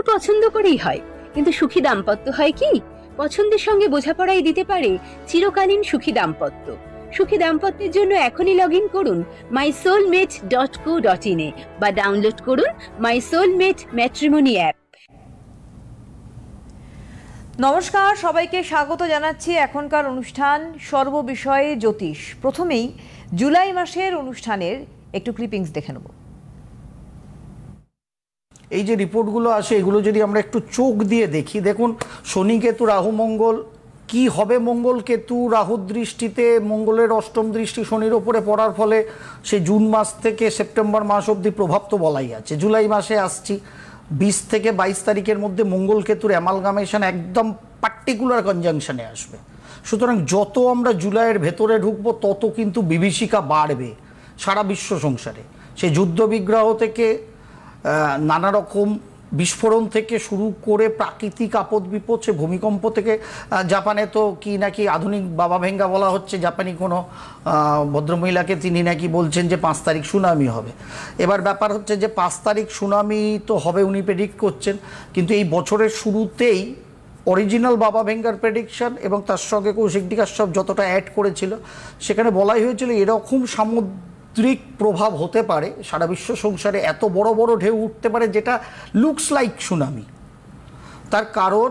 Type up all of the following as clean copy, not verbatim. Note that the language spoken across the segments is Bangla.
তো পছন্দ করেই হয়, কিন্তু সুখী দাম্পত্য হয় কি? পছন্দের সঙ্গে বোঝাপড়াই দিতে পারে চিরকালীন সুখী দাম্পত্য। সুখী দাম্পত্যের জন্য এখনই লগ ইন করুন mysoulmate.co.in এ বা ডাউনলোড করুন মাই সোলমেট ম্যাট্রিমনি অ্যাপ। নমস্কার, সবাইকে স্বাগত জানাচ্ছি এখনকার অনুষ্ঠান সর্ববিষয়ে জ্যোতিষ। প্রথমেই জুলাই মাসের অনুষ্ঠানের একটু ক্লিপিংস দেখে নেব। এই যে রিপোর্টগুলো আসে, এগুলো যদি আমরা একটু চোখ দিয়ে দেখি, দেখুন শনি কেতু রাহু মঙ্গল কি হবে। মঙ্গল কেতু রাহুর দৃষ্টিতে, মঙ্গলের অষ্টম দৃষ্টি শনির ওপরে পড়ার ফলে সে জুন মাস থেকে সেপ্টেম্বর মাস অবধি প্রভাব তো বলাই আছে। জুলাই মাসে আসছি 20 থেকে 22 তারিখের মধ্যে মঙ্গল কেতুর অ্যামালগামেশন একদম পার্টিকুলার কনজাংশনে আসবে। সুতরাং যত আমরা জুলাইয়ের ভেতরে ঢুকবো তত কিন্তু বিভীষিকা বাড়বে সারা বিশ্ব সংসারে। সে যুদ্ধ বিগ্রহ থেকে নানা রকম বিস্ফোরণ থেকে শুরু করে প্রাকৃতিক আপদ বিপদ, সে ভূমিকম্প থেকে, জাপানে তো কি নাকি আধুনিক বাবা ভেঙ্গা বলা হচ্ছে, জাপানি কোনো ভদ্রমহিলাকে তিনি নাকি বলছেন যে 5 তারিখ সুনামি হবে। এবার ব্যাপার হচ্ছে যে 5 তারিখ সুনামি তো হবে উনি প্রেডিক্ট করছেন, কিন্তু এই বছরের শুরুতেই অরিজিনাল বাবা ভেঙ্গার প্রেডিকশন এবং তার সঙ্গে কৌশিক সব যতটা অ্যাড করেছিল সেখানে বলাই হয়েছিল এরকম সামুদ্রিক প্রভাব হতে পারে সারা বিশ্ব সংসারে, এত বড় বড় ঢেউ উঠতে পারে যেটা লুকস লাইক সুনামি। তার কারণ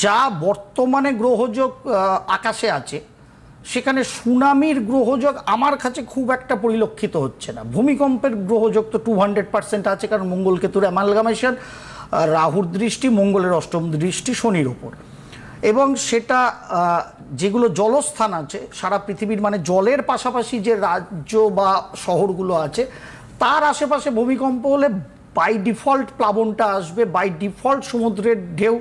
যা বর্তমানে গ্রহযোগ আকাশে আছে সেখানে সুনামির গ্রহযোগ আমার কাছে খুব একটা পরিলক্ষিত হচ্ছে না। ভূমিকম্পের গ্রহযোগ তো 200% আছে, কারণ মঙ্গল কেতুর অ্যামালগামেশন, রাহুর দৃষ্টি, মঙ্গলের অষ্টম দৃষ্টি শনির ওপর, এবং সেটা যেগুলো জলস্থান আছে সারা পৃথিবীর, মানে জলের পাশাপাশি যে রাজ্য বা শহরগুলো আছে তার আশেপাশে ভূমিকম্প হলে বাই ডিফল্ট প্লাবনটা আসবে। বাই ডিফল্ট সমুদ্রের ঢেউ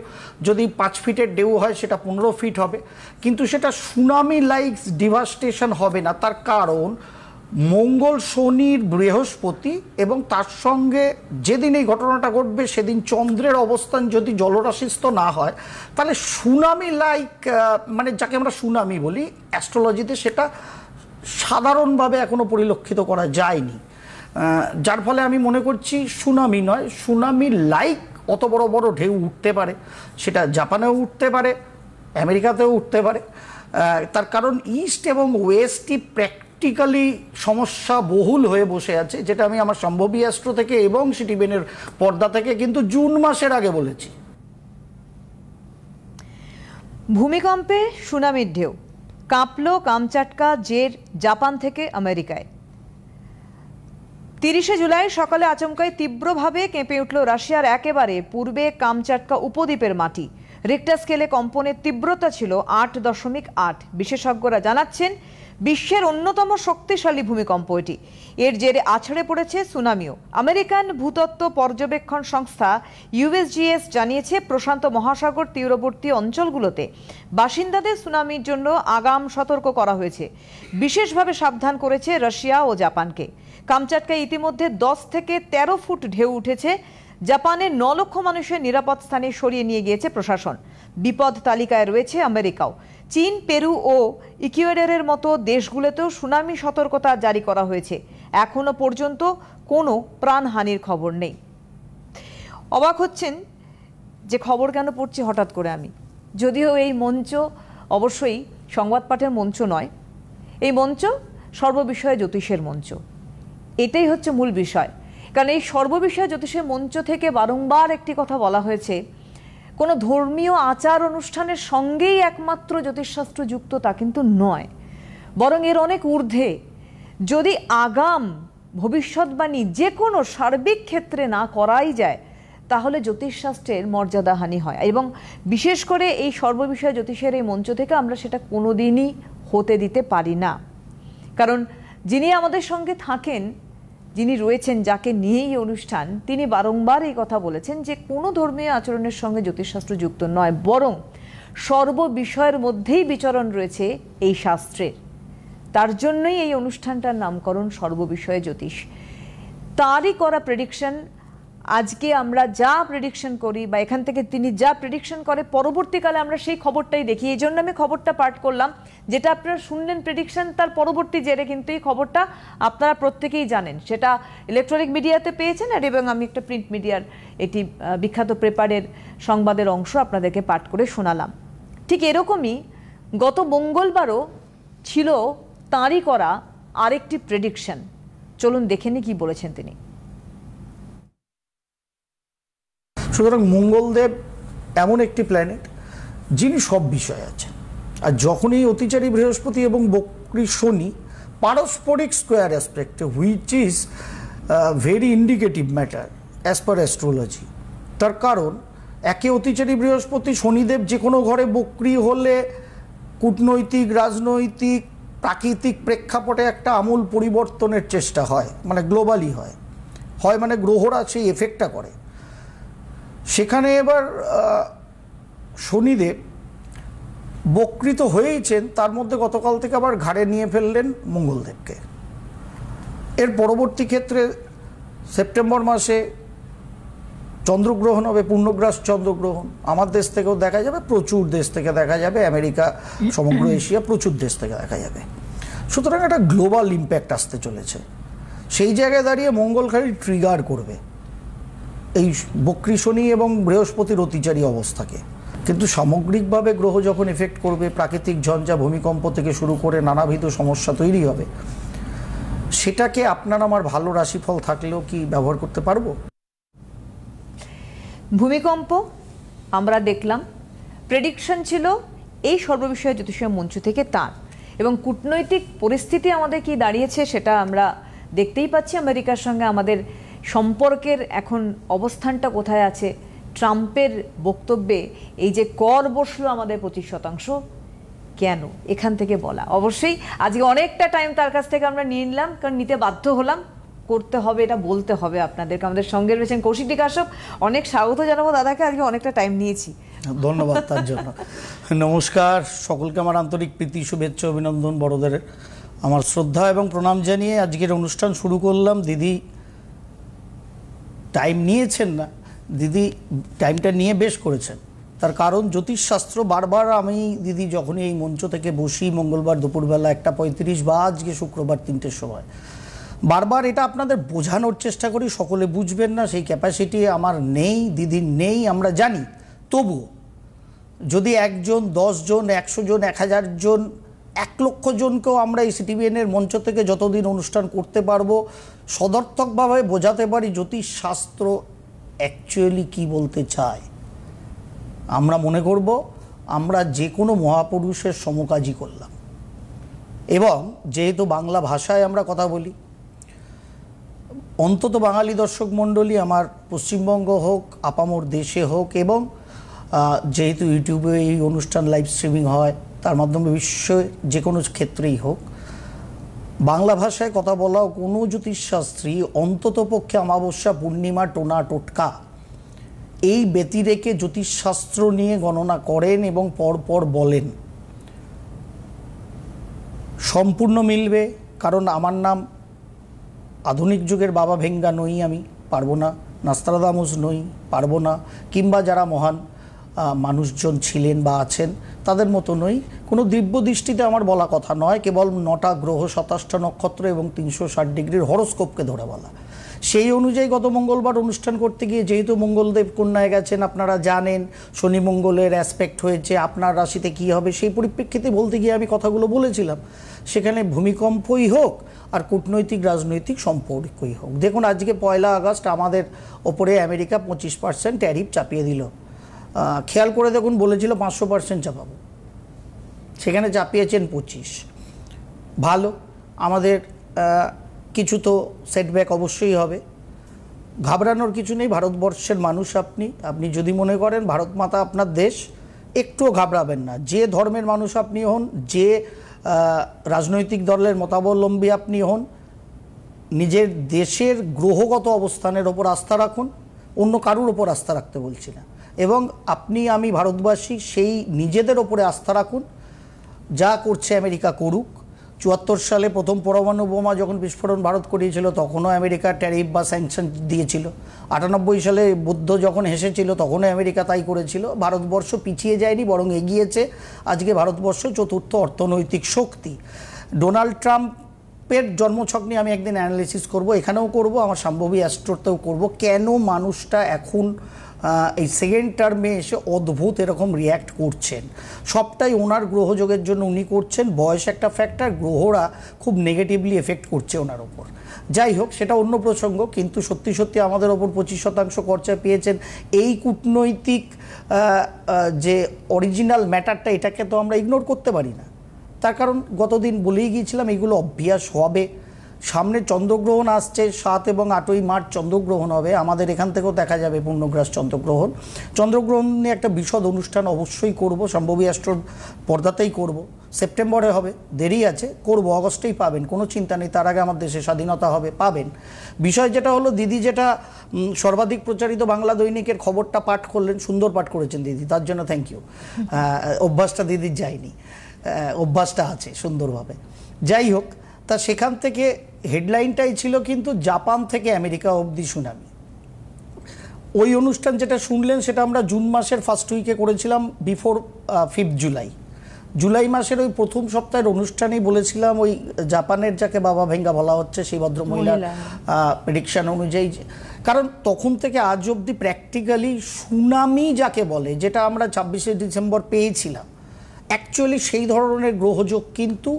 যদি 5 ফিটের ঢেউ হয় সেটা 15 ফিট হবে, কিন্তু সেটা সুনামি লাইক ডিভাস্টেশন হবে না। তার কারণ মঙ্গল, শনির, বৃহস্পতি এবং তার সঙ্গে যেদিন এই ঘটনাটা ঘটবে সেদিন চন্দ্রের অবস্থান যদি জলরাশিস্থ না হয় তাহলে সুনামি লাইক, মানে যাকে আমরা সুনামি বলি অ্যাস্ট্রোলজিতে, সেটা সাধারণভাবে এখনো পরিলক্ষিত করা যায়নি। যার ফলে আমি মনে করছি সুনামি নয়, সুনামি লাইক অত বড় বড় ঢেউ উঠতে পারে, সেটা জাপানেও উঠতে পারে, আমেরিকাতেও উঠতে পারে। তার কারণ ইস্ট এবং ওয়েস্টই প্র্যাকটিক্যালি সমস্যা বহুল হয়ে বসে আছে, যেটা আমি আমার সম্ভবী অ্যাস্ট্রো থেকে এবং সিটিবেনের পর্দা থেকে কিন্তু জুন মাসের আগে বলেছি। ভূমিকম্পে সুনামির ঢেউ, কাঁপলো কামচাটকা জের জাপান থেকে আমেরিকায়। 30শে জুলাই সকালে আচমকায় তীব্রভাবে কেঁপে উঠল রাশিয়ার একেবারে পূর্বে কামচাটকা উপদ্বীপের মাটি। রিক্টার স্কেলে কম্পনের তীব্রতা ছিল 8.8। বিশেষজ্ঞরা জানাচ্ছেন বিশ্বের অন্যতম শক্তিশালী ভূমিকম্প এটি। এর জেরে আছড়ে পড়েছে সুনামিও। আমেরিকান ভূতত্ত্ব পর্যবেক্ষণ সংস্থা USGS জানিয়েছে প্রশান্ত মহাসাগর তীরবর্তী অঞ্চলগুলোতে বাসিন্দাদের সুনামির জন্য আগাম সতর্ক করা হয়েছে। বিশেষভাবে সাবধান করেছে রাশিয়া ও জাপানকে। কামচাটকায় ইতিমধ্যে 10 থেকে 13 ফুট ঢেউ উঠেছে। জাপানের 9 লক্ষ মানুষের নিরাপদ স্থানে সরিয়ে নিয়ে গিয়েছে প্রশাসন। বিপদ তালিকায় রয়েছে আমেরিকাও। চীন, পেরু ও ইকুয়েডরের মতো দেশগুলোতেও সুনামি সতর্কতা জারি করা হয়েছে। এখনো পর্যন্ত কোনো প্রাণহানির খবর নেই। অবাক হচ্ছেন যে খবর কেন পড়ছি হঠাৎ করে আমি, যদিও এই মঞ্চ অবশ্যই সংবাদ পাঠের মঞ্চ নয়, এই মঞ্চ সর্ববিষয়ে জ্যোতিষের মঞ্চ। এটাই হচ্ছে মূল বিষয়। কারণ এই সর্ববিষয়ে জ্যোতিষের মঞ্চ থেকে বারংবার একটি কথা বলা হয়েছে, কোনো ধর্মীয় আচার অনুষ্ঠানের সঙ্গেই একমাত্র জ্যোতিষশাস্ত্র যুক্ত তা কিন্তু নয়, বরং এর অনেক ঊর্ধ্বে। যদি আগাম ভবিষ্যৎবাণী যে কোনো সার্বিক ক্ষেত্রে না করাই যায় তাহলে জ্যোতিষশাস্ত্রের মর্যাদাহানি হয়, এবং বিশেষ করে এই সর্ববিষয়ে জ্যোতিষের এই মঞ্চ থেকে আমরা সেটা কোনোদিনই হতে দিতে পারি না। কারণ যিনি আমাদের সঙ্গে থাকেন, যিনি রয়েছেন, যাকে নিয়েই অনুষ্ঠান, তিনি বারংবার এই কথা বলেছেন যে কোনো ধর্মীয় আচরণের সঙ্গে জ্যোতিষশাস্ত্র যুক্ত নয়, বরং সর্ববিষয়ের মধ্যেই বিচরণ রয়েছে এই শাস্ত্রের। তার জন্যই এই অনুষ্ঠানটার নামকরণ সর্ববিষয়ে জ্যোতিষ। তারই করা প্রেডিকশন আজকে আমরা যা প্রেডিকশন করি বা এখান থেকে তিনি যা প্রেডিকশন করে পরবর্তীকালে আমরা সেই খবরটাই দেখি। এই জন্য আমি খবরটা পাঠ করলাম, যেটা আপনারা শুনলেন প্রেডিকশন, তার পরবর্তী জেরে কিন্তু এই খবরটা আপনারা প্রত্যেকেই জানেন, সেটা ইলেকট্রনিক মিডিয়াতে পেয়েছেন আর এবং আমি একটা প্রিন্ট মিডিয়ার এটি বিখ্যাত পেপারের সংবাদের অংশ আপনাদেরকে পাঠ করে শোনালাম। ঠিক এরকমই গত মঙ্গলবারও ছিল তাঁরই করা আরেকটি প্রেডিকশন। চলুন দেখে নি কি বলেছেন তিনি। সুতরাং মঙ্গলদেব এমন একটি প্ল্যানেট যিনি সব বিষয়ে আছেন, আর যখনই অতিচারী বৃহস্পতি এবং বক্রী শনি পারস্পরিক স্কোয়ার অ্যাসপেক্টে, which is very indicative matter as per astrology. তার কারণ একে অতিচারী বৃহস্পতি, শনিদেব যে কোনো ঘরে বক্রী হলে কূটনৈতিক, রাজনৈতিক, প্রাকৃতিক প্রেক্ষাপটে একটা আমূল পরিবর্তনের চেষ্টা হয়, মানে গ্লোবালি হয়, মানে গ্রহরা সেই এফেক্টটা করে। সেখানে এবার শনিদেব বক্রীত হয়েইছেন, তার মধ্যে গতকাল থেকে আবার ঘাড়ে নিয়ে ফেললেন মঙ্গলদেবকে। এর পরবর্তী ক্ষেত্রে সেপ্টেম্বর মাসে চন্দ্রগ্রহণ হবে, পূর্ণগ্রাস চন্দ্রগ্রহণ। আমার দেশ থেকেও দেখা যাবে, প্রচুর দেশ থেকে দেখা যাবে, আমেরিকা, সমগ্র এশিয়া, প্রচুর দেশ থেকে দেখা যাবে। সুতরাং একটা গ্লোবাল ইম্প্যাক্ট আসতে চলেছে। সেই জায়গায় দাঁড়িয়ে মঙ্গল খালি ট্রিগার করবে এই বক্রী শনি এবং বৃহস্পতির অতিচারী অবস্থাকে। কিন্তু সামগ্রিকভাবে গ্রহ যখন এফেক্ট করবে, প্রাকৃতিক ঝঞ্ঝা, ভূমিকম্প থেকে শুরু করে নানাবিধ সমস্যা তৈরি হবে, সেটাকে আপনার আমার ভালো রাশিফল থাকলেও কি ব্যবহার করতে পারবো? ভূমিকম্প আমরা দেখলাম, প্রেডিকশন ছিল এই সর্ববিষয়ে জ্যোতিষীয় মঞ্চ থেকে তার, এবং কূটনৈতিক পরিস্থিতি আমাদের কি দাঁড়িয়েছে সেটা আমরা দেখতেই পাচ্ছি। আমেরিকার সঙ্গে আমাদের সম্পর্কের এখন অবস্থানটা কোথায় আছে। ট্রাম্পের বক্তব্যে এই যে কর বসলো আমাদের 25%, কেন, এখান থেকে বলা। অবশ্যই আজকে অনেকটা টাইম তার কাছ থেকে আমরা নিয়ে নিলাম, কারণ নিতে বাধ্য হলাম, করতে হবে, এটা বলতে হবে আপনাদেরকে। আমাদের সঙ্গে রয়েছেন কৌশিক কাশ্যপ, অনেক স্বাগত জানাবো দাদাকে, আজকে অনেকটা টাইম নিয়েছি। ধন্যবাদ তার জন্য। নমস্কার সকলকে, আমার আন্তরিক প্রীতি, শুভেচ্ছা, অভিনন্দন, বড়দের আমার শ্রদ্ধা এবং প্রণাম জানিয়ে আজকের অনুষ্ঠান শুরু করলাম। দিদি টাইম নিয়েছেন না, দিদি টাইমটা নিয়ে বেশ করেছেন। তার কারণ জ্যোতিষশাস্ত্র বারবার আমি দিদি যখনই এই মঞ্চ থেকে বসি, মঙ্গলবার দুপুরবেলা 1:35 বা আজকে শুক্রবার 3টের সময়, বারবার এটা আপনাদের বোঝানোর চেষ্টা করি। সকলে বুঝবেন না, সেই ক্যাপাসিটি আমার নেই, দিদির নেই, আমরা জানি। তবুও যদি 1 জন, 10 জন, 100 জন, 1000 জন, 1 লক্ষ জনকেও আমরা এই সিটিভিএনের মঞ্চ থেকে যতদিন অনুষ্ঠান করতে পারবো, সদর্থকভাবে বোঝাতে পারি জ্যোতিষশাস্ত্র অ্যাকচুয়ালি কি বলতে চায়, আমরা মনে করব আমরা যে কোনো মহাপুরুষের সমকাজই করলাম। এবং যেহেতু বাংলা ভাষায় আমরা কথা বলি, অন্তত বাঙালি দর্শক মণ্ডলী আমার পশ্চিমবঙ্গ হোক, আপামর দেশে হোক, এবং যেহেতু ইউটিউবে এই অনুষ্ঠান লাইভ স্ট্রিমিং হয়, তার মাধ্যমে বিশ্বের যে কোনো ক্ষেত্রেই হোক, বাংলা ভাষায় কথা বলাও কোনো জ্যোতিষশাস্ত্রী অন্তত পক্ষে অমাবস্যা, পূর্ণিমা, টোনা, টোটকা এই ব্যতিরেকে জ্যোতিষশাস্ত্র নিয়ে গণনা করেন এবং পরপর বলেন। সম্পূর্ণ মিলবে, কারণ আমার নাম আধুনিক যুগের বাবা ভেঙ্গা নই, আমি পারবো না, নাস্তারাদামুস নই, পারবো না, কিংবা যারা মহান মানুষজন ছিলেন বা আছেন তাদের মতো নই। কোনো দিব্য দৃষ্টিতে আমার বলা কথা নয়, কেবল 9টা গ্রহ, 27টা নক্ষত্র এবং 360 ডিগ্রির হরোস্কোপকে ধরে বলা। সেই অনুযায়ী গত মঙ্গলবার অনুষ্ঠান করতে গিয়ে, যেহেতু মঙ্গলদেব কন্যায় গেছেন, আপনারা জানেন শনি মঙ্গলের অ্যাসপেক্ট হয়েছে, আপনার রাশিতে কী হবে সেই পরিপ্রেক্ষিতে বলতে গিয়ে আমি কথাগুলো বলেছিলাম। সেখানে ভূমিকম্পই হোক আর কূটনৈতিক রাজনৈতিক সম্পর্কই হোক, দেখুন আজকে 1 আগস্ট আমাদের ওপরে আমেরিকা 25% ট্যারিফ চাপিয়ে দিল। খেয়াল করে দেখুন, বলেছিল 500% চাপাবো, সেখানে চাপিয়েছেন 25। ভালো, আমাদের কিছু তো সেটব্যাক অবশ্যই হবে, ঘাবড়ানোর কিছু নেই। ভারতবর্ষের মানুষ আপনি যদি মনে করেন ভারত মাতা আপনার দেশ, একটুও ঘাবড়াবেন না। যে ধর্মের মানুষ আপনি হন, যে রাজনৈতিক দলের মতাবলম্বী আপনি হন, নিজের দেশের গ্রহগত অবস্থানের ওপর আস্থা রাখুন, অন্য কারুর ওপর আস্থা রাখতে বলছি না। এবং আপনি, আমি ভারতবাসী, সেই নিজেদের ওপরে আস্থা রাখুন। যা করছে আমেরিকা করুক, 74 সালে প্রথম পরমাণু বোমা যখন বিস্ফোরণ ভারত করিয়েছিল তখনও আমেরিকা ট্যারিফ বা স্যাংশন দিয়েছিল। 98 সালে বুদ্ধ যখন হেসেছিল তখনও আমেরিকা তাই করেছিল। ভারতবর্ষ পিছিয়ে যায়নি, বরং এগিয়েছে। আজকে ভারতবর্ষ চতুর্থ অর্থনৈতিক শক্তি। ডোনাল্ড ট্রাম্পের জন্মছক নিয়ে আমি একদিন অ্যানালিসিস করব, এখানেও করব, আমার সম্ভবী অ্যাস্ট্রোতেও করব, কেন মানুষটা এখন এই সেকেন্ড টার্মে এসে অদ্ভুত এরকম রিয়্যাক্ট করছেন। সবটাই ওনার গ্রহযোগের জন্য উনি করছেন। বয়স একটা ফ্যাক্টর, গ্রহরা খুব নেগেটিভলি এফেক্ট করছে ওনার ওপর। যাই হোক, সেটা অন্য প্রসঙ্গ। কিন্তু সত্যি সত্যি আমাদের ওপর 25% খরচা পেয়েছেন। এই কূটনৈতিক যে অরিজিনাল ম্যাটারটা, এটাকে তো আমরা ইগনোর করতে পারি না। তার কারণ গতদিন বলেই গিয়েছিলাম এগুলো অভ্যাস হবে। সামনে চন্দ্রগ্রহণ আসছে, 7 এবং 8ই মার্চ চন্দ্রগ্রহণ হবে। আমাদের এখান থেকেও দেখা যাবে পূর্ণগ্রাস চন্দ্রগ্রহণ। চন্দ্রগ্রহণ নিয়ে একটা বিশদ অনুষ্ঠান অবশ্যই করব, সম্ভবী অ্যাস্ট্রোর পর্দাতেই করব। সেপ্টেম্বরে হবে, দেরি আছে, করব, অগস্টেই পাবেন, কোনো চিন্তা নেই। তার আগে আমার দেশে স্বাধীনতা হবে, পাবেন। বিষয় যেটা হলো, দিদি যেটা সর্বাধিক প্রচারিত বাংলা দৈনিকের খবরটা পাঠ করলেন, সুন্দর পাঠ করেছেন দিদি, তার জন্য থ্যাংক ইউ। অভ্যাসটা দিদির যায়নি, অভ্যাসটা আছে সুন্দরভাবে। যাই হোক, তা সেখান থেকে হেডলাইনটাই ছিল কিন্তু জাপান থেকে আমেরিকা অবধি সুনামি। ওই অনুষ্ঠান যেটা শুনলেন সেটা আমরা জুন মাসের ফার্স্ট উইকে করেছিলাম, বিফোর 5 জুলাই। জুলাই মাসের ওই প্রথম সপ্তাহের অনুষ্ঠানেই বলেছিলাম ওই জাপানের যাকে বাবা ভেঙ্গা বলা হচ্ছে সেই ভদ্রমহিলার প্রেডিকশন অনুযায়ী। কারণ তখন থেকে আজ অবধি প্র্যাকটিক্যালি সুনামি যাকে বলে, যেটা আমরা 26শে ডিসেম্বর পেয়েছিলাম, অ্যাকচুয়ালি সেই ধরনের গ্রহযোগ কিন্তু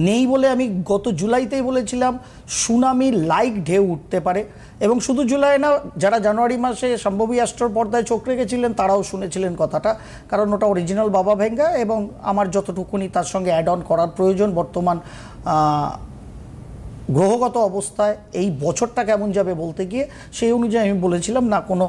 নেই বলে আমি গত জুলাইতেই বলেছিলাম সুনামি লাইক ঢেউ উঠতে পারে। এবং শুধু জুলাই না, যারা জানুয়ারি মাসে সম্ভবী অ্যাস্ট্রোর পর্দায় চোখ রেখেছিলেন তারাও শুনেছিলেন কথাটা, কারণ ওটা অরিজিনাল বাবা ভেঙ্গা। এবং আমার যতটুকুনি তার সঙ্গে অ্যাড অন করার প্রয়োজন, বর্তমান গ্রহগত অবস্থায় এই বছরটা কেমন যাবে বলতে গিয়ে সেই অনুযায়ী আমি বলেছিলাম না, কোনো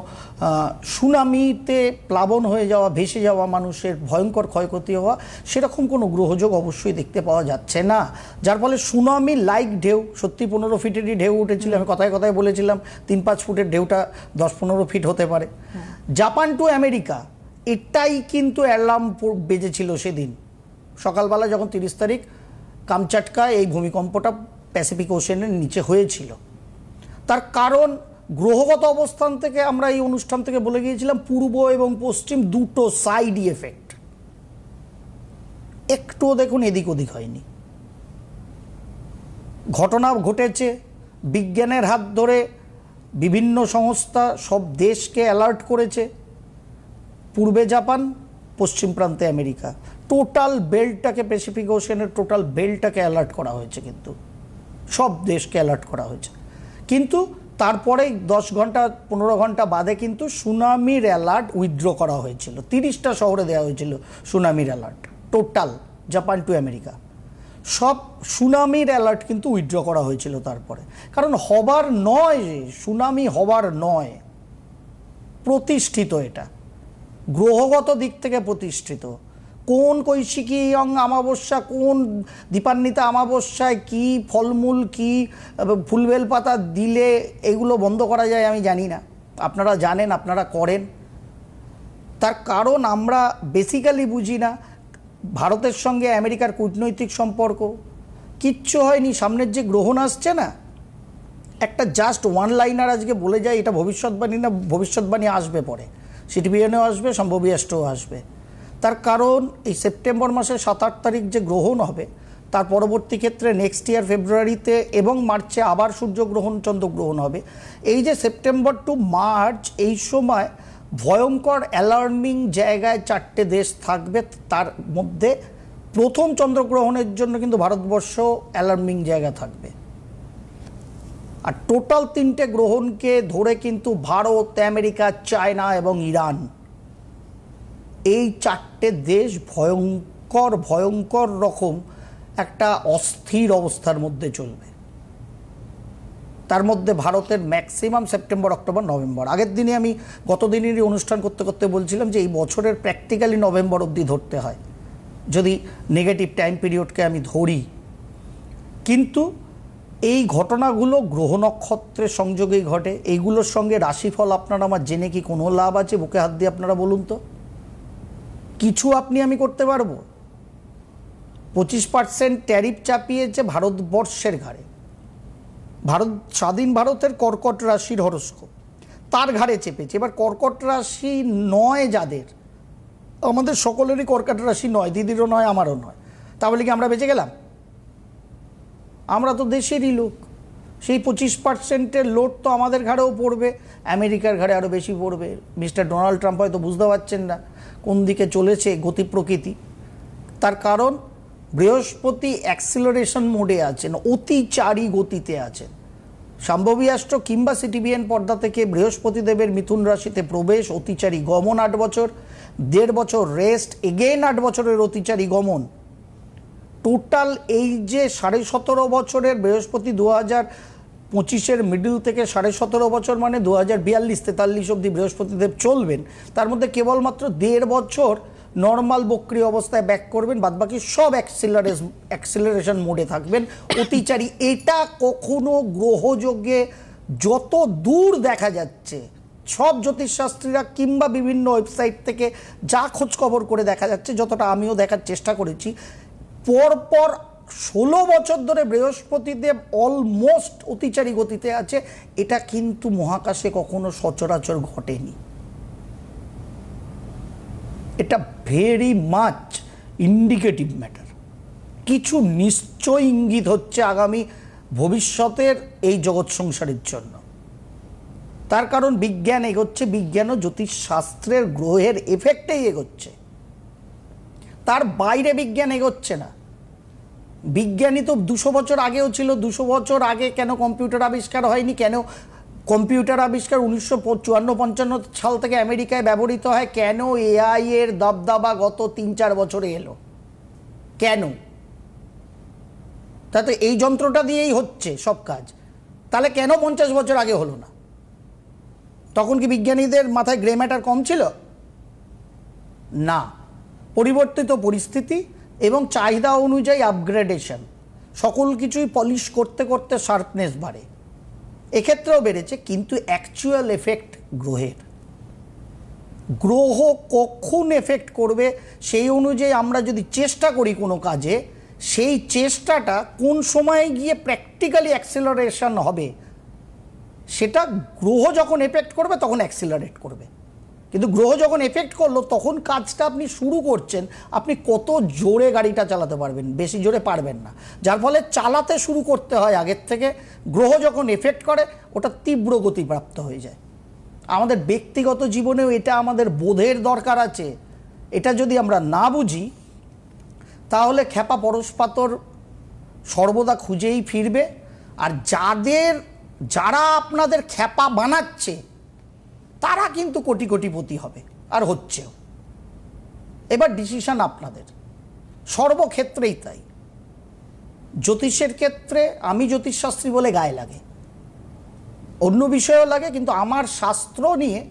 সুনামিতে প্লাবন হয়ে যাওয়া, ভেসে যাওয়া, মানুষের ভয়ঙ্কর ক্ষয়ক্ষতি হওয়া, সেরকম কোনো গ্রহযোগ অবশ্যই দেখতে পাওয়া যাচ্ছে না। যার ফলে সুনামি লাইক ঢেউ, সত্যি 15 ফিটেরই ঢেউ উঠেছিল। আমি কথায় কথায় বলেছিলাম 3-5 ফুটের ঢেউটা 10-15 ফিট হতে পারে। জাপান টু আমেরিকা, এটাই কিন্তু অ্যালার্ম বেজেছিল সেদিন সকালবেলা যখন 30 তারিখ কামচাটকায় এই ভূমিকম্পটা প্যাসিফিক ওশেনের নিচে হয়েছিল। তার কারণ গ্রহগত অবস্থান থেকে আমরা এই অনুষ্ঠান থেকে বলে গিয়েছিলাম পূর্ব এবং পশ্চিম দুটো সাইডই এফেক্ট। একটুও দেখুন এদিক ওদিক হয়নি। ঘটনা ঘটেছে, বিজ্ঞানের হাত ধরে বিভিন্ন সংস্থা সব দেশকে অ্যালার্ট করেছে। পূর্বে জাপান, পশ্চিম প্রান্তে আমেরিকা, টোটাল বেল্টটাকে, প্যাসিফিক ওশেনের টোটাল বেল্টটাকে অ্যালার্ট করা হয়েছে, কিন্তু সব দেশকে অ্যালার্ট করা হয়েছে। কিন্তু তারপরে 10 ঘন্টা 15 ঘন্টা বাদে কিন্তু সুনামির অ্যালার্ট উইথড্র করা হয়েছিল। 30টা শহরে দেওয়া হয়েছিল সুনামির alert, total Japan to America সব সুনামির অ্যালার্ট কিন্তু উইথড্র করা হয়েছিল তারপরে। কারণ হবার নয়, সুনামি হবার নয়, প্রতিষ্ঠিত, এটা গ্রহগত দিক থেকে প্রতিষ্ঠিত। কোন কৈশিকী অমাবস্যা, কোন দীপান্বিতা অমাবস্যায় কি ফলমূল, কি ফুলবেল পাতা দিলে এগুলো বন্ধ করা যায় আমি জানি না, আপনারা জানেন, আপনারা করেন। তার কারণ আমরা বেসিক্যালি বুঝি না ভারতের সঙ্গে আমেরিকার কূটনৈতিক সম্পর্ক কিচ্ছু হয়নি। সামনের যে গ্রহণ আসছে না, একটা জাস্ট ওয়ান লাইনার আজকে বলে যায়, এটা ভবিষ্যৎবাণী না, ভবিষ্যৎবাণী আসবে পরে, সিটিভিএনও আসবে, সম্ভবী অ্যাস্ট্রো আসবে। তার কারণ এই সেপ্টেম্বর মাসের 7-8 তারিখ যে গ্রহণ হবে, তার পরবর্তী ক্ষেত্রে নেক্সট ইয়ার ফেব্রুয়ারিতে এবং মার্চে আবার সূর্যগ্রহণ, চন্দ্রগ্রহণ হবে। এই যে সেপ্টেম্বর টু মার্চ, এই সময় ভয়ঙ্কর অ্যালার্মিং জায়গায় 4টে দেশ থাকবে। তার মধ্যে প্রথম চন্দ্রগ্রহণের জন্য কিন্তু ভারতবর্ষ অ্যালার্মিং জায়গা থাকবে। আর টোটাল 3টে গ্রহণকে ধরে কিন্তু ভারত, আমেরিকা, চায়না এবং ইরান, এই 4টে দেশ ভয়ঙ্কর ভয়ঙ্কর রকম একটা অস্থির অবস্থার মধ্যে চলবে। তার মধ্যে ভারতের ম্যাক্সিমাম সেপ্টেম্বর, অক্টোবর, নভেম্বর। আগের দিনে আমি গত দিনেরই অনুষ্ঠান করতে করতে বলছিলাম যে এই বছরের প্র্যাকটিক্যালি নভেম্বর অবধি ধরতে হয় যদি নেগেটিভ টাইম পিরিয়ডকে আমি ধরি। কিন্তু এই ঘটনাগুলো গ্রহ নক্ষত্রের সংযোগেই ঘটে। এইগুলোর সঙ্গে রাশিফল আপনার আমার জেনে কি কোনো লাভ আছে? বুকে হাত দিয়ে আপনারা বলুন তো, কিছু আপনি আমি করতে পারবো? 25% ট্যারিফ চাপিয়েছে ভারতবর্ষের ঘাড়ে। স্বাধীন ভারতের কর্কট রাশির হরস্কোপ তার ঘাড়ে চেপেছে। এবার কর্কট রাশি নয় যাদের, আমাদের সকলেরই কর্কট রাশি নয়, দিদিরও নয়, আমারও নয়, তাহলে কি আমরা বেঁচে গেলাম? আমরা তো দেশেরই লোক। সেই 25%-এর লোড তো আমাদের ঘাড়েও পড়বে, আমেরিকার ঘাড়ে আরও বেশি পড়বে। মিস্টার ডোনাল্ড ট্রাম্প হয়তো বুঝতে পারছেন না কোন দিকে চলেছে গতি প্রকৃতি। তার কারণ বৃহস্পতি অ্যাক্সিলারেশন মোডে আছেন, অতিচারী গতিতে আছেন। সম্ভবী অ্যাস্ট্রো কিংবা সিটিবিএন পর্দা থেকে বৃহস্পতি দেবের মিথুন রাশিতে প্রবেশ, অতিচারী গমন 8 বছর, 1.5 বছর রেস্ট, এগেইন 8 বছরের অতিচারী গমন। টোটাল এই যে 17.5 বছরের বৃহস্পতি 2025-এর মিডল থেকে 17.5 বছর মানে 2042-43 অবধি বৃহস্পতিদেব চলবেন, তার মধ্যে কেবলমাত্র 1.5 বছর নর্মাল বক্রি অবস্থায় ব্যাক করবেন, বাদবাকি সব অ্যাক্সিলারেশন মোডে থাকবেন, অতিচারী। এটা কখনো গ্রহযোগে যত দূর দেখা যাচ্ছে, সব জ্যোতিষশাস্ত্রীরা কিংবা বিভিন্ন ওয়েবসাইট থেকে যা খোঁজখবর করে দেখা যাচ্ছে, যতটা আমিও দেখার চেষ্টা করেছি, পরপর 16 বছর ধরে বৃহস্পতিদেব অলমোস্ট অতিচারী গতিতে আছে। এটা কিন্তু মহাকাশে কখনো সচরাচর ঘটেনি। এটা ভেরি মাচ ইন্ডিকেটিভ ম্যাটার। কিছু নিশ্চয় ইঙ্গিত হচ্ছে আগামী ভবিষ্যতের এই জগৎ সংসারের জন্য। তার কারণ বিজ্ঞান এগোচ্ছে, বিজ্ঞান ও জ্যোতিষশাস্ত্রের গ্রহের এফেক্টেই এগোচ্ছে, তার বাইরে বিজ্ঞান এগোচ্ছে না। বিজ্ঞানী তো 200 বছর আগেও ছিল। 200 বছর আগে কেন কম্পিউটার আবিষ্কার হয়নি? কেন কম্পিউটার আবিষ্কার 1954-55 সাল থেকে আমেরিকায় ব্যবহৃত হয়? কেন এআই এর দাবদাবা গত 3-4 বছরে এলো? কেন? তাতে এই যন্ত্রটা দিয়েই হচ্ছে সব কাজ। তাহলে কেন 50 বছর আগে হলো না? তখন কি বিজ্ঞানীদের মাথায় গ্রে ম্যাটার কম ছিল? না, পরিবর্তিত পরিস্থিতি এবং চাহিদা অনুযায়ী আপগ্রেডেশন, সকল কিছুই পলিশ করতে করতে শার্পনেস বাড়ে, এক্ষেত্রেও বেড়েছে। কিন্তু অ্যাকচুয়াল এফেক্ট গ্রহের, গ্রহ কখন এফেক্ট করবে সেই অনুযায়ী আমরা যদি চেষ্টা করি কোনো কাজে, সেই চেষ্টাটা কোন সময়ে গিয়ে প্র্যাকটিক্যালি অ্যাক্সিলারেশন হবে, সেটা গ্রহ যখন এফেক্ট করবে তখন অ্যাক্সিলারেট করবে। কিন্তু গ্রহ যখন এফেক্ট করলো তখন কাজটা আপনি শুরু করছেন, আপনি কত জোরে গাড়িটা চালাতে পারবেন? বেশি জোরে পারবেন না, যার ফলে চালাতে শুরু করতে হয় আগের থেকে। গ্রহ যখন এফেক্ট করে ওটা তীব্র গতিপ্রাপ্ত হয়ে যায়। আমাদের ব্যক্তিগত জীবনেও এটা আমাদের বোধের দরকার আছে। এটা যদি আমরা না বুঝি তাহলে খ্যাপা পরশপাতর সর্বদা খুঁজেই ফিরবে। আর যারা আপনাদের খ্যাপা বানাচ্ছে তারা কিন্তু কোটি কোটিপতি হবে, আর হচ্ছেও। এবার ডিসিশন আপনাদের, সর্বক্ষেত্রেই তাই। জ্যোতিষের ক্ষেত্রে আমি জ্যোতিষশাস্ত্রী বলে গায়ে লাগে, অন্য বিষয়ও লাগে, কিন্তু আমার শাস্ত্র নিয়ে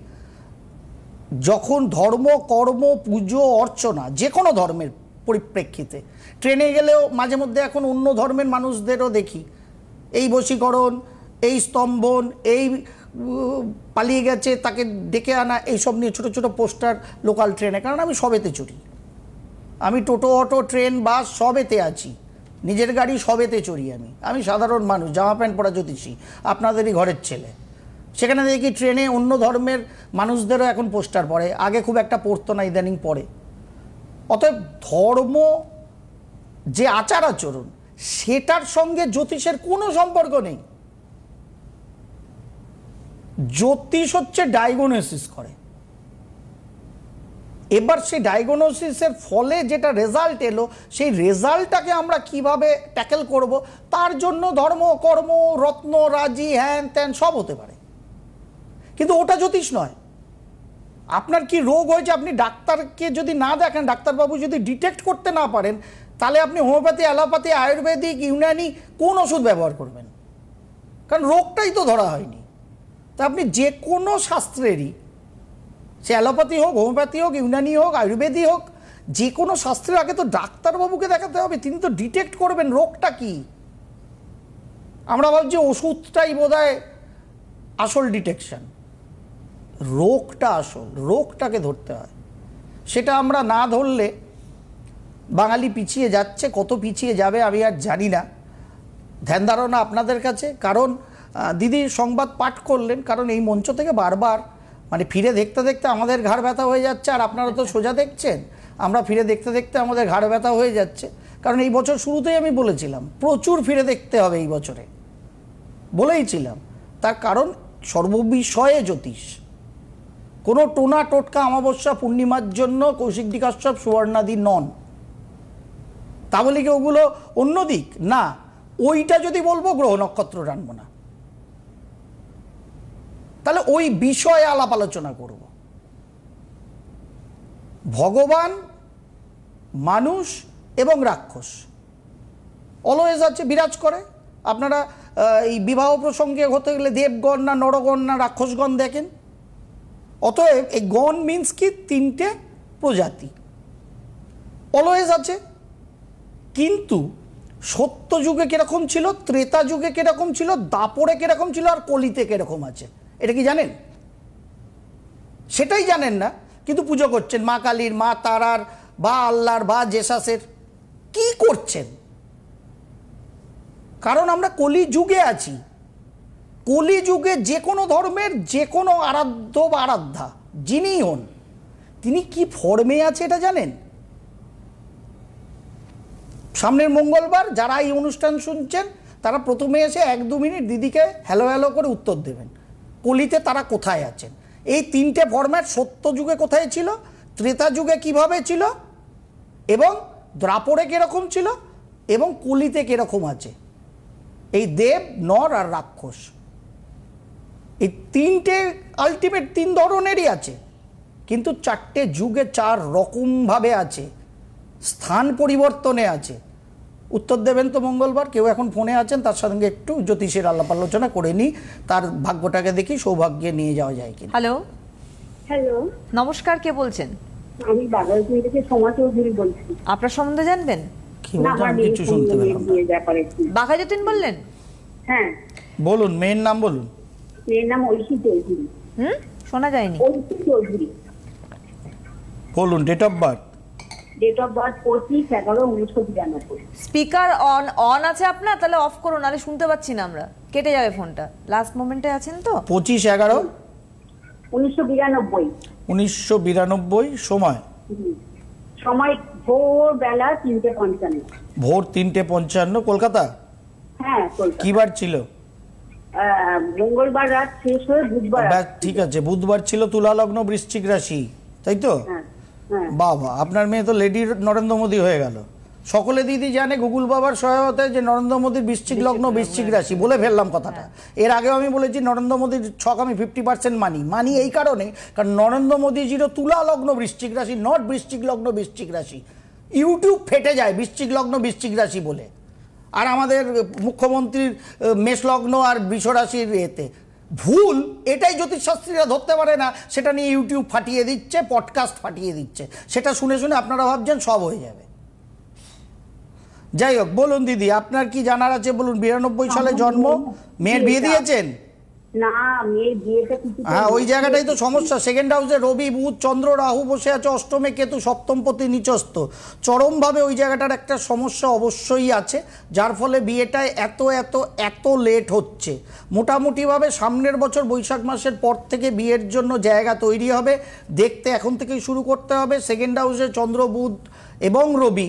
যখন ধর্ম, কর্ম, পুজো, অর্চনা, যে কোনো ধর্মের পরিপ্রেক্ষিতে, ট্রেনে গেলেও মাঝে মধ্যে এখন অন্য ধর্মের মানুষদেরও দেখি, এই বশীকরণ, এই স্তম্ভন, এই পালিয়ে গেছে তাকে ডেকে আনা, এইসব নিয়ে ছোটো ছোটো পোস্টার লোকাল ট্রেনে। কারণ আমি সবেতে চড়ি, আমি টোটো, অটো, ট্রেন, বাস সবেতে আছি, নিজের গাড়ি সবেতে চড়ি। আমি সাধারণ মানুষ, জামা প্যান্ট পরা জ্যোতিষী, আপনাদেরই ঘরের ছেলে। সেখানে দেখি ট্রেনে অন্য ধর্মের মানুষদেরও এখন পোস্টার পড়ে, আগে খুব একটা পড়তো না, ইদানিং পড়ে। অতএব ধর্ম যে আচার আচরণ, সেটার সঙ্গে জ্যোতিষের কোনো সম্পর্ক নেই। জ্যোতিষ হচ্ছে ডায়াগনোসিস করে। এবার সেই ডায়াগনোসিসের ফলে যেটা রেজাল্ট এলো, সেই রেজাল্টটাকে আমরা কিভাবে ট্যাকেল করব, তার জন্য ধর্ম, কর্ম, রত্ন, রাজি, হ্যান ত্যান সব হতে পারে, কিন্তু ওটা জ্যোতিষ নয়। আপনার কি রোগ হয়েছে আপনি ডাক্তারকে যদি না দেখেন, ডাক্তারবাবু যদি ডিটেক্ট করতে না পারেন, তাহলে আপনি হোমিওপ্যাথি, অ্যালোপ্যাথি, আয়ুর্বেদিক, ইউনানি কোন ওষুধ ব্যবহার করবেন? কারণ রোগটাই তো ধরা হয়নি। তা আপনি যে কোনো শাস্ত্রেরই, সে অ্যালোপ্যাথি হোক, হোমিওপ্যাথি হোক, ইউনানি হোক, আয়ুর্বেদিক হোক, যে কোনো শাস্ত্রের আগে তো ডাক্তারবাবুকে দেখাতে হবে, তিনি তো ডিটেক্ট করবেন রোগটা কি। আমরা ভাবছি ওষুধটাই বোধহয় আসল ডিটেকশন, রোগটা আসল, রোগটাকে ধরতে হয়। সেটা আমরা না ধরলে বাঙালি পিছিয়ে যাচ্ছে, কত পিছিয়ে যাবে আমি আর জানি না, ধ্যান ধারণা আপনাদের কাছে। কারণ দিদি সংবাদ পাঠ করলেন, কারণ এই মঞ্চ থেকে বারবার মানে ফিরে দেখতে দেখতে আমাদের ঘাড় ব্যথা হয়ে যাচ্ছে, আর আপনারা তো সোজা দেখছেন, আমরা ফিরে দেখতে দেখতে আমাদের ঘাড় ব্যথা হয়ে যাচ্ছে। কারণ এই বছর শুরুতেই আমি বলেছিলাম প্রচুর ফিরে দেখতে হবে এই বছরে, বলেইছিলাম। তার কারণ সর্ববিষয়ে জ্যোতিষ, কোনো টোনা টোটকা অমাবস্যা পূর্ণিমার জন্য কৌশিক কাশ্যপ সুবর্ণাদি নন। তা বলে কি ওগুলো অন্য দিক না? ওইটা যদি বলবো গ্রহ নক্ষত্র টানবো না, তাহলে ওই বিষয়ে আলাপ আলোচনা করব। ভগবান, মানুষ এবং রাক্ষস অলওয়েজ আছে, বিরাজ করে। আপনারা এই বিবাহ প্রসঙ্গে হতে গেলে দেবগণ না নরগণ না রাক্ষসগণ দেখেন। অতএব এই গণ মিন্স কি? তিনটে প্রজাতি অলওয়েজ আছে। কিন্তু সত্য যুগে কিরকম ছিল, ত্রেতা যুগে কিরকম ছিল, দাপরে কিরকম ছিল, আর কলিতে কিরকম আছে, এটা কি জানেন? সেটাই জানেন না, কিন্তু পুজো করছেন মা কালীর, মা তারার, বা আল্লাহর, বা জেসাসের। কি করছেন? কারণ আমরা কলি যুগে আছি। কলি যুগে যে কোনো ধর্মের যে কোনো আরাধ্য বা আরাধ্যা যিনি হন, তিনি কি ফর্মে আছে এটা জানেন? সামনের মঙ্গলবার যারা এই অনুষ্ঠান শুনছেন তারা প্রথমে এসে 1-2 মিনিট দিদিকে হ্যালো হ্যালো করে উত্তর দেবেন, কলিতে তারা কোথায় আছেন। এই তিনটে ফরম্যাট সত্য যুগে কোথায় ছিল, ত্রেতা যুগে কিভাবে ছিল, এবং দ্রাপরে কিরকম ছিল, এবং কলিতে কিরকম আছে। এই দেব, নর আর রাক্ষস, এই তিনটে আলটিমেট 3 ধরনেরই আছে, কিন্তু 4টে যুগে 4 রকমভাবে আছে, স্থান পরিবর্তনে আছে। উত্তর দেবেন তো মঙ্গলবার। কেউ এখন ফোনে আছেন, তার সঙ্গে একটু জ্যোতিষের আলাপ আলোচনা করে নিই, তার ভাগ্যটাকে দেখি সৌভাগ্যে নিয়ে যাওয়া যায় কিনা। হ্যালো, হ্যালো, নমস্কার, কে বলছেন? আমি বাঘাযতীন থেকে সোমা চৌধুরী বলছি। আপনার সম্বন্ধে জানবেন? কি বলছেন? আমি কিছু শুনতে পেলাম না। বাঘাযতীন বললেন? হ্যাঁ, বলুন, মেয়ের নাম বলুন। মেয়ের নাম ঐশী চৌধুরী। শোনা যায়নি। ঐশী চৌধুরী। বলুন date of birth. Date of birth 25/11/1992। Speaker on আছে আপনার? তাহলে অফ করুন, নাহলে শুনতে পাচ্ছি না আমরা, কেটে যাবে ফোনটা। লাস্ট মোমেন্টে আছেন তো? 25/11/1992। 1992। সময়? সময় ভোর বেলা 3:55। ভোর 3:55, কলকাতা? হ্যাঁ, কলকাতা। কি বার ছিল? মঙ্গলবার রাত শেষ হয়ে বুধবার। ঠিক আছে, বুধবার ছিল, তুলা লগ্ন, বৃশ্চিক রাশি, তাই তো? হ্যাঁ, হ্যাঁ। বাবা, আপনার মেয়ে তো লেডি নরেন্দ্র মোদী হয়ে গেল। সকলে দিদি জানে গুগল বাবার সহায়তায় যে নরেন্দ্র মোদীর বৃশ্চিক লগ্ন, বৃশ্চিক রাশি। বলে ফেললাম কথাটা। এর আগেও আমি বলেছি নরেন্দ্র মোদীর ছক আমি 50% মানি এই কারণে, কারণ নরেন্দ্র মোদীজিরও তুলা লগ্ন বৃশ্চিক রাশি, নট বৃশ্চিক লগ্ন বৃশ্চিক রাশি। ইউটিউব ফেটে যায় বৃশ্চিক লগ্ন বৃশ্চিক রাশি বলে। আর আমাদের মুখ্যমন্ত্রীর মেষ লগ্ন আর বৃষ রাশির এতে ভুল, এটাই জ্যোতিষশাস্ত্রীরা ধরতে পারে না, সেটা নিয়ে ইউটিউব ফাটিয়ে দিচ্ছে, পডকাস্ট ফাটিয়ে দিচ্ছে। সেটা শুনে শুনে আপনারা ভাবছেন সব হয়ে যাবে। যাই হোক, বলুন দিদি, আপনার কি জানার আছে বলুন। 92 সালে জন্ম, মেয়ের বিয়ে দিয়েছেন? না, মেয়ের বিয়েটা কিছু। হ্যাঁ, ওই জায়গাটাই তো সমস্যা। সেকেন্ড হাউসে রবি, বুধ, চন্দ্র, রাহু বসে আছে, অষ্টমে কেতু, সপ্তমপতি নিচস্থ। চরমভাবে ওই জায়গাটার একটা সমস্যা অবশ্যই আছে, যার ফলে বিয়েটায় এত লেট হচ্ছে। মোটামুটিভাবে সামনের বছর বৈশাখ মাসের পর থেকে বিয়ের জন্য জায়গা তৈরি হবে। দেখতে এখন থেকেই শুরু করতে হবে। সেকেন্ড হাউসে চন্দ্র, বুধ এবং রবি,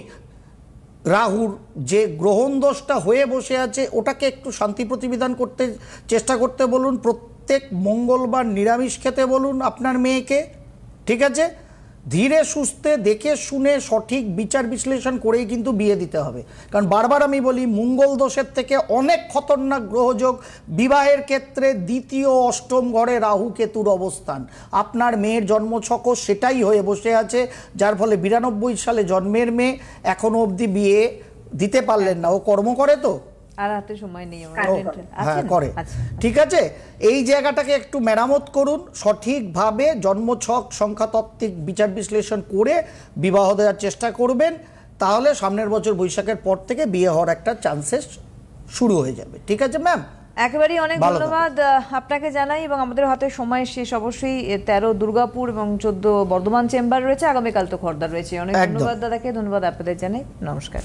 রাহুর যে গ্রহণ দোষটা হয়ে বসে আছে, ওটাকে একটু শান্তি প্রতিবিধান করতে চেষ্টা করতে বলুন। প্রত্যেক মঙ্গলবার নিরামিষ খেতে বলুন আপনার মেয়েকে, ঠিক আছে? ধীরে সুস্থে দেখে শুনে সঠিক বিচার বিশ্লেষণ করেই কিন্তু বিয়ে দিতে হবে। কারণ বারবার আমি বলি, মঙ্গল দোষের থেকে অনেক খতরনাক গ্রহযোগ বিবাহের ক্ষেত্রে দ্বিতীয় অষ্টম ঘরে রাহু কেতুর অবস্থান। আপনার মেয়ের জন্মছকও সেটাই হয়ে বসে আছে, যার ফলে 92 সালে জন্মের মেয়ে এখনো অবধি বিয়ে দিতে পারলেন না। ও কর্ম করে তো, আর হাতে সময় নেই আমার। হ্যাঁ করে, ঠিক আছে? এই জায়গাটাকে একটু মেরামত করুন, সঠিকভাবে জন্মছক সংখ্যাতাত্ত্বিক বিচার বিশ্লেষণ করে বিবাহ দেওয়ার চেষ্টা করবেন। তাহলে সামনের বছর বৈশাখের পর থেকে বিয়ে হওয়ার একটা চান্সেস শুরু হয়ে যাবে। ঠিক আছে ম্যাম? একেবারেই অনেক ভালো ধন্যবাদ আপনাকে জানাই, এবং আমাদের হাতে সময় শেষ। অবশ্যই 13 দুর্গাপুর এবং 14 বর্ধমান চেম্বার রয়েছে, আগামীকাল তো খড়দা রয়েছে। অনেক একদম। ধন্যবাদ দাদাকে, ধন্যবাদ আপনাদের জানাই, নমস্কার।